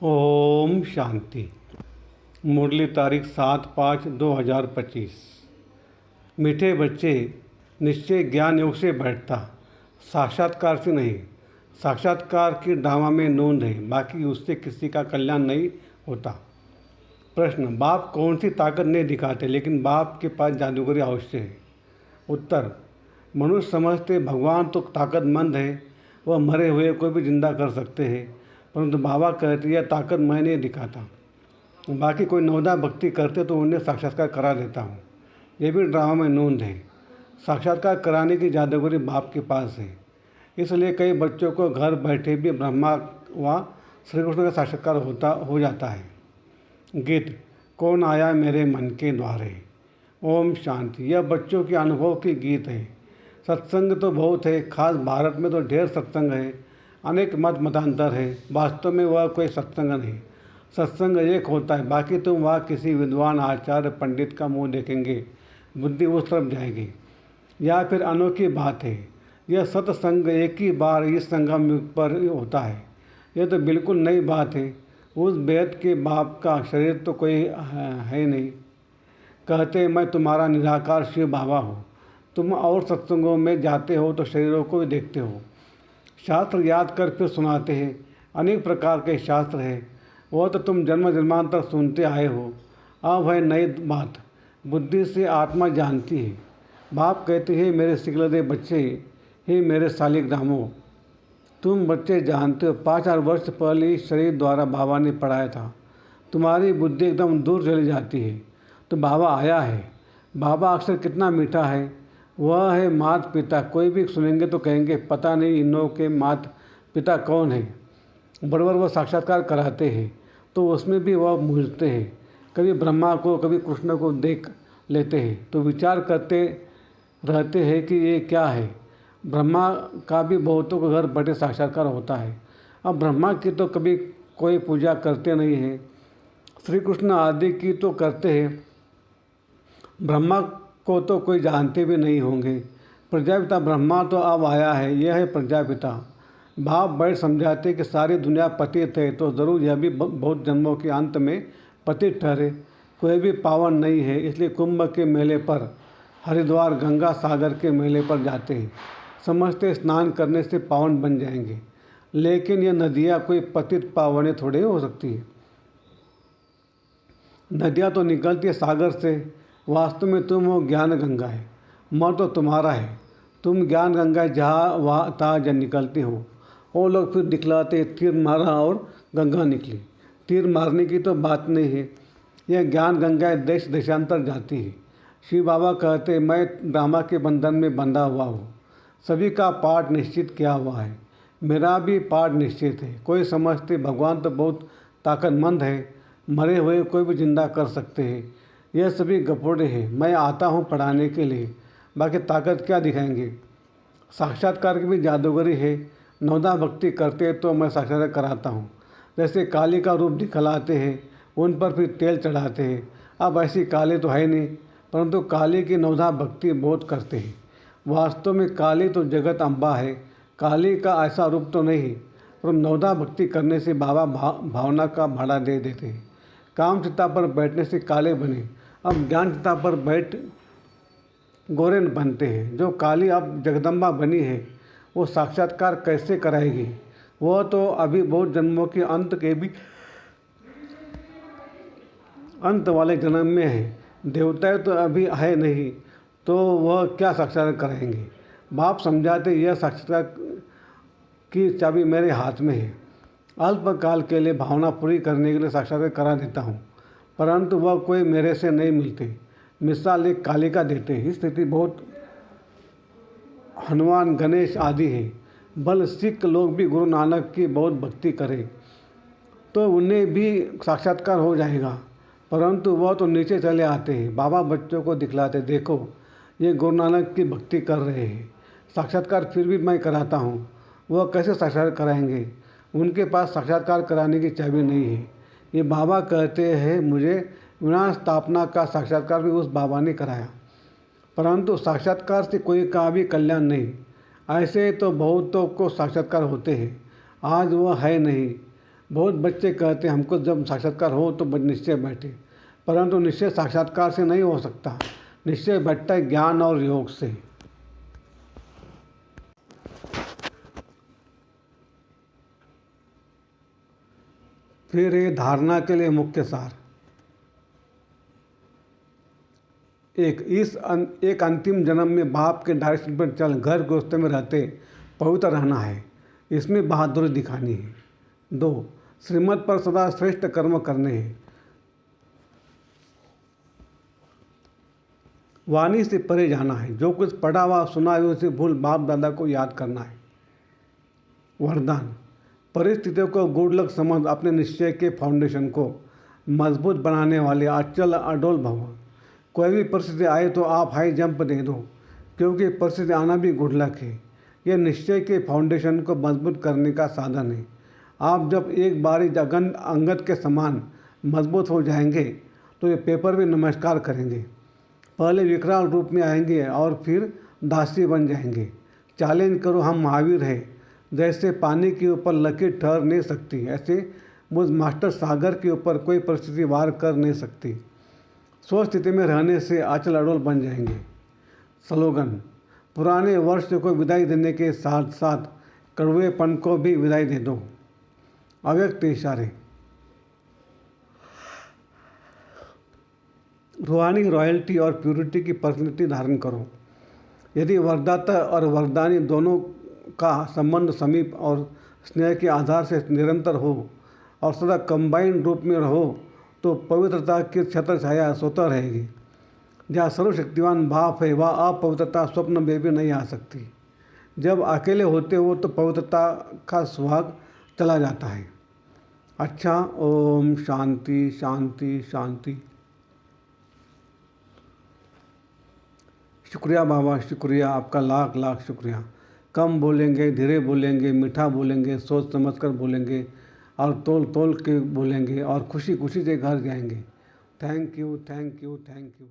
ओम शांति। मुरली तारीख 7/5/2025। मीठे बच्चे, निश्चय ज्ञान योग से बैठता, साक्षात्कार से नहीं। साक्षात्कार की ड्रामा में नोंद है, बाकी उससे किसी का कल्याण नहीं होता। प्रश्न: बाप कौन सी ताकत नहीं दिखाते, लेकिन बाप के पास जादूगरी अवश्य है। उत्तर: मनुष्य समझते भगवान तो ताकतमंद है, वह मरे हुए को भी जिंदा कर सकते हैं, परंतु बाबा कहते यह ताकत मैं नहीं दिखाता। बाकी कोई नवदा भक्ति करते तो उन्हें साक्षात्कार करा देता हूँ। ये भी ड्रामा में नोंद है। साक्षात्कार कराने की जादूगरी बाप के पास है, इसलिए कई बच्चों को घर बैठे भी ब्रह्मा व श्री कृष्ण का साक्षात्कार हो जाता है। गीत: कौन आया मेरे मन के द्वारे। ओम शांति। यह बच्चों के अनुभव की गीत है। सत्संग तो बहुत है, खास भारत में तो ढेर सत्संग है, अनेक मतांतर है। वास्तव में वह कोई सत्संग नहीं। सत्संग एक होता है, बाकी तुम वहाँ किसी विद्वान आचार्य पंडित का मुंह देखेंगे, बुद्धि उस तरफ जाएगी। या फिर अनोखी बात है, यह सत्संग एक ही बार इस संगम युग पर होता है। यह तो बिल्कुल नई बात है। उस वेद के बाप का शरीर तो कोई है नहीं। कहते मैं तुम्हारा निराकार शिव बाबा हूँ। तुम और सत्संगों में जाते हो तो शरीरों को भी देखते हो। शास्त्र याद कर फिर सुनाते हैं। अनेक प्रकार के शास्त्र हैं, वह तो तुम जन्म जन्मांतर सुनते आए हो। अब है नई बात, बुद्धि से आत्मा जानती है। बाप कहते हैं मेरे सिकलदे बच्चे, हे मेरे सालिग्रामों, तुम बच्चे जानते हो 5,000 वर्ष पहले इस शरीर द्वारा बाबा ने पढ़ाया था। तुम्हारी बुद्धि एकदम दूर चली जाती है तो बाबा आया है। बाबा अक्सर कितना मीठा है, वह है माता पिता। कोई भी सुनेंगे तो कहेंगे पता नहीं इनों के माता पिता कौन है। बराबर वह साक्षात्कार कराते हैं तो उसमें भी वह मूझते हैं। कभी ब्रह्मा को कभी कृष्ण को देख लेते हैं तो विचार करते रहते हैं कि ये क्या है। ब्रह्मा का भी बहुतों के घर बैठे साक्षात्कार होता है। अब ब्रह्मा की तो कभी कोई पूजा करते नहीं हैं, श्री कृष्ण आदि की तो करते हैं। ब्रह्मा को तो कोई जानते भी नहीं होंगे। प्रजापिता ब्रह्मा तो अब आया है, यह है प्रजापिता। बाप बैठ समझाते कि सारी दुनिया पतित है, तो ज़रूर यह भी बहुत जन्मों के अंत में पतित ठहरे। कोई भी पावन नहीं है, इसलिए कुंभ के मेले पर, हरिद्वार गंगा सागर के मेले पर जाते हैं। समझते स्नान करने से पावन बन जाएंगे, लेकिन यह नदियाँ कोई पतित पावने थोड़े हो सकती है। नदियाँ तो निकलती है सागर से। वास्तव में तुम हो ज्ञान गंगा है, मर तो तुम्हारा है। तुम ज्ञान गंगा जहाँ वहाँ तहाँ निकलती हो। वो लोग फिर दिखलाते तीर मारा और गंगा निकली। तीर मारने की तो बात नहीं है, यह ज्ञान गंगा देश देशांतर जाती है। शिव बाबा कहते मैं ड्रामा के बंधन में बंधा हुआ हूँ। सभी का पाठ निश्चित किया हुआ है, मेरा भी पाठ निश्चित है। कोई समझते भगवान तो बहुत ताकतमंद है, मरे हुए कोई भी जिंदा कर सकते हैं। यह सभी गपोड़े हैं। मैं आता हूँ पढ़ाने के लिए, बाकी ताकत क्या दिखाएंगे। साक्षात्कार की भी जादूगरी है। नवदा भक्ति करते तो मैं साक्षात्कार कराता हूँ। जैसे काली का रूप दिखलाते हैं, उन पर फिर तेल चढ़ाते हैं। अब ऐसी काली तो है नहीं, परंतु काली की नवदा भक्ति बहुत करते हैं। वास्तव में काली तो जगत अम्बा है, काली का ऐसा रूप तो नहीं, पर नवदा भक्ति करने से बाबा भावना का भाड़ा दे देते हैं। काम चिता पर बैठने से काले बने, अब ज्ञान चिता पर बैठ गोरे बनते हैं। जो काली अब जगदम्बा बनी है, वो साक्षात्कार कैसे कराएगी। वह तो अभी बहुत जन्मों के अंत वाले जन्म में है। देवता तो अभी है नहीं, तो वह क्या साक्षात्कार कराएंगे। बाप समझाते यह साक्षात्कार की चाबी मेरे हाथ में है। अल्पकाल के लिए भावना पूरी करने के लिए साक्षात्कार करा देता हूँ, परंतु वह कोई मेरे से नहीं मिलते। मिसाल एक कालिका देते हैं। स्थिति बहुत हनुमान गणेश आदि है। बल सिख लोग भी गुरु नानक की बहुत भक्ति करें तो उन्हें भी साक्षात्कार हो जाएगा, परंतु वह तो नीचे चले आते हैं। बाबा बच्चों को दिखलाते देखो ये गुरु नानक की भक्ति कर रहे हैं। साक्षात्कार फिर भी मैं कराता हूँ, वह कैसे साक्षात्कार कराएंगे। उनके पास साक्षात्कार कराने की चाबी नहीं है। ये बाबा कहते हैं मुझे विनाश स्थापना का साक्षात्कार भी उस बाबा ने कराया, परंतु साक्षात्कार से कोई का भी कल्याण नहीं। ऐसे तो बहुतों को साक्षात्कार होते हैं, आज वह है नहीं। बहुत बच्चे कहते हैं हमको जब साक्षात्कार हो तो निश्चय बैठे, परंतु निश्चय साक्षात्कार से नहीं हो सकता। निश्चय बैठता है ज्ञान और योग से। फिर ये धारणा के लिए मुख्य सार। एक अंतिम जन्म में बाप के डायरेक्शन पर चल घर गृहस्थ में रहते पवित्र रहना है, इसमें बहादुरी दिखानी है। 2, श्रीमत पर सदा श्रेष्ठ कर्म करने हैं। वाणी से परे जाना है, जो कुछ पढ़ा हुआ सुना है उसे भूल बाप दादा को याद करना है। वरदान, परिस्थितियों को गुड लक समझ अपने निश्चय के फाउंडेशन को मजबूत बनाने वाले अचल अडोल भव। कोई भी परिस्थिति आए तो आप हाई जंप दे दो, क्योंकि परिस्थिति आना भी गुड लक है। यह निश्चय के फाउंडेशन को मजबूत करने का साधन है। आप जब एक बारी अंगद के समान मजबूत हो जाएंगे तो ये पेपर भी नमस्कार करेंगे। पहले विकराल रूप में आएंगे और फिर दासी बन जाएंगे। चैलेंज करो, हम महावीर हैं। जैसे पानी के ऊपर लकीर ठहर नहीं सकती, ऐसे मुझ मास्टर सागर के ऊपर कोई परिस्थिति वार कर नहीं सकती। स्व स्थिति में रहने से अचल अडोल बन जाएंगे। स्लोगन, पुराने वर्ष को विदाई देने के साथ साथ कड़वेपन को भी विदाई दे दो। अव्यक्त इशारे, रूहानी रॉयल्टी और प्यूरिटी की पर्सनैलिटी धारण करो। यदि वरदाता और वरदानी दोनों का संबंध समीप और स्नेह के आधार से निरंतर हो और सदा कंबाइंड रूप में रहो तो पवित्रता की छत्र छाया स्वतः रहेगी। जहाँ सर्वशक्तिवान बाप है वह अपवित्रता स्वप्न में भी नहीं आ सकती। जब अकेले होते हो तो पवित्रता का सुहाग चला जाता है। अच्छा, ओम शांति शांति शांति। शुक्रिया बाबा, शुक्रिया, आपका लाख लाख शुक्रिया। कम बोलेंगे, धीरे बोलेंगे, मीठा बोलेंगे, सोच समझ कर बोलेंगे और तोल तोल के बोलेंगे और खुशी खुशी से घर जाएंगे। Thank you, thank you, thank you.